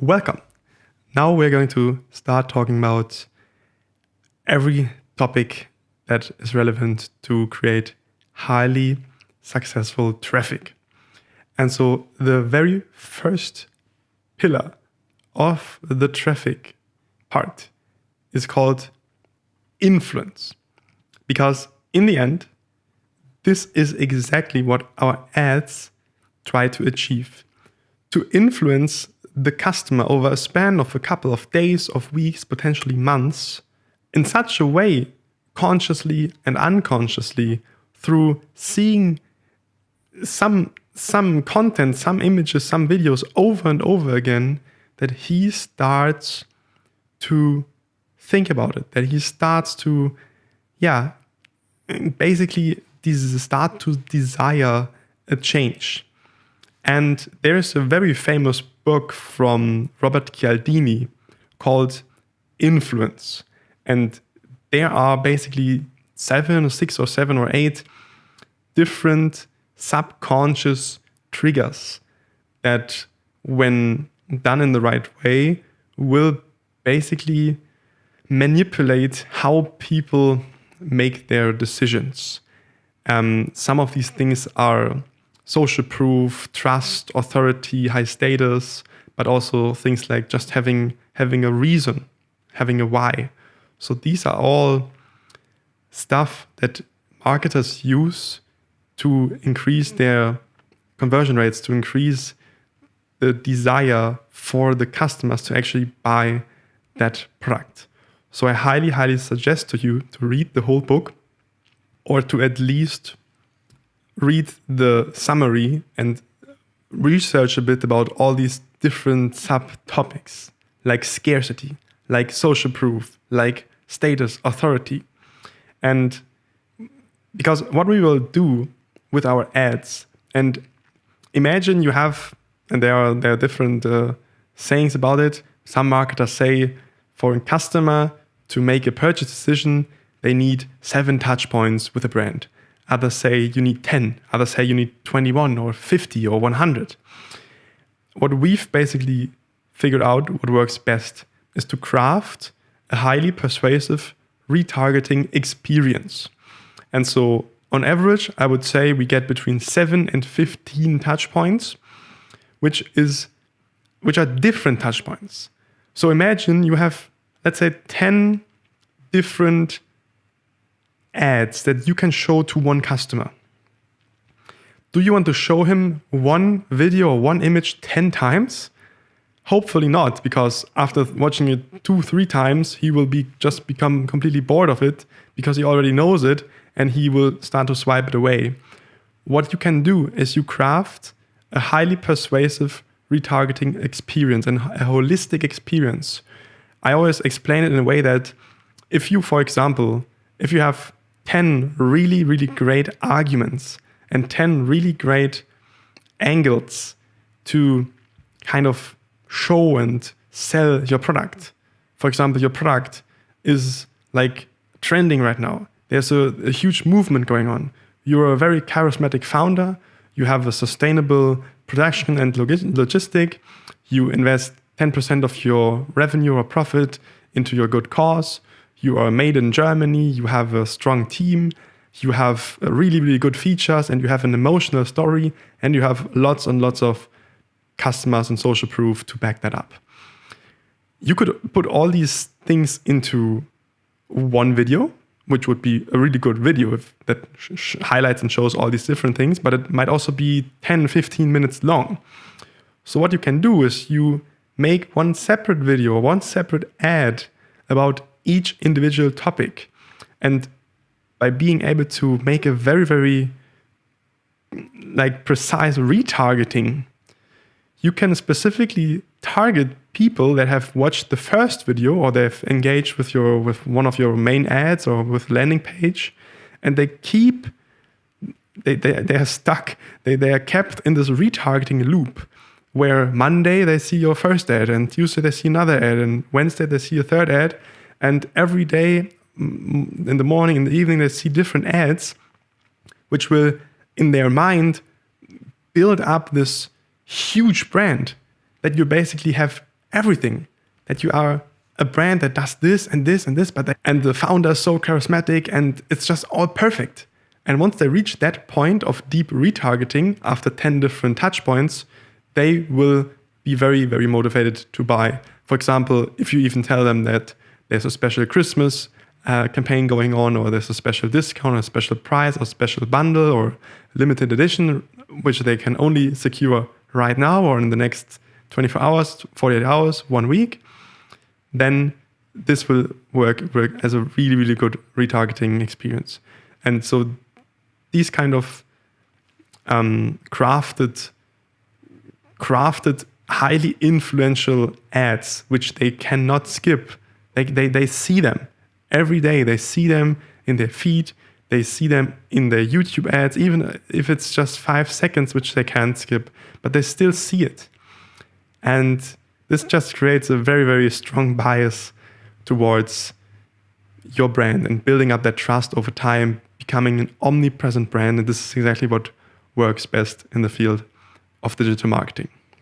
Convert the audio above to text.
Welcome. Now we're going to start talking about every topic that is relevant to create highly successful traffic. And so the very first pillar of the traffic part is called influence. Because in the end, this is exactly what our ads try to achieve. To influence the customer over a span of a couple of days, of weeks, potentially months, in such a way, consciously and unconsciously, through seeing some content, some images, some videos over and over again, that he starts to think about it, that he starts to, basically start to desire a change. And there's a very famous book from Robert Cialdini called Influence. And there are basically 6 or 7 or 8 different subconscious triggers that, when done in the right way, will basically manipulate how people make their decisions. Some of these things are social proof, trust, authority, high status, but also things like just having a reason, having a why. So these are all stuff that marketers use to increase their conversion rates, to increase the desire for the customers to actually buy that product. So I highly, highly suggest to you to read the whole book, or to at least read the summary and research a bit about all these different subtopics, like scarcity, like social proof, like status, authority. And because what we will do with our ads, and imagine you have, and there are different sayings about it. Some marketers say for a customer to make a purchase decision, they need 7 touch points with a brand. Others say you need 10. Others say you need 21 or 50 or 100. What we've basically figured out what works best is to craft a highly persuasive retargeting experience. And so on average, I would say we get between 7 and 15 touch points, which are different touch points. So imagine you have, let's say, 10 different ads that you can show to one customer. Do you want to show him one video or one image 10 times? Hopefully not, because after watching it 2-3 times, he will become completely bored of it, because he already knows it, and he will start to swipe it away. What you can do is you craft a highly persuasive retargeting experience and a holistic experience. I always explain it in a way that if you, for example, if you have 10 really, really great arguments and 10 really great angles to kind of show and sell your product. For example, your product is like trending right now. There's a huge movement going on. You're a very charismatic founder. You have a sustainable production and logistic. You invest 10% of your revenue or profit into your good cause. You are made in Germany, you have a strong team, you have really, really good features, and you have an emotional story, and you have lots and lots of customers and social proof to back that up. You could put all these things into one video, which would be a really good video that highlights and shows all these different things, but it might also be 10-15 minutes long. So what you can do is you make one separate video, one separate ad about each individual topic. And by being able to make a very, very precise retargeting, you can specifically target people that have watched the first video, or they've engaged with one of your main ads or with landing page, and they are stuck. They are kept in this retargeting loop, where Monday they see your first ad, and Tuesday they see another ad, and Wednesday they see a third ad. And every day, in the morning, in the evening, they see different ads, which will, in their mind, build up this huge brand that you basically have everything, that you are a brand that does this and this and this, and the founder is so charismatic and it's just all perfect. And once they reach that point of deep retargeting after 10 different touch points, they will be very, very motivated to buy. For example, if you even tell them that there's a special Christmas campaign going on, or there's a special discount, or a special price, or special bundle, or limited edition, which they can only secure right now or in the next 24 hours, 48 hours, 1 week, then this will work as a really, really good retargeting experience. And so these kind of crafted, highly influential ads, which they cannot skip, they see them every day. They see them in their feed. They see them in their YouTube ads, even if it's just 5 seconds, which they can't skip, but they still see it. And this just creates a very, very strong bias towards your brand and building up that trust over time, becoming an omnipresent brand. And this is exactly what works best in the field of digital marketing.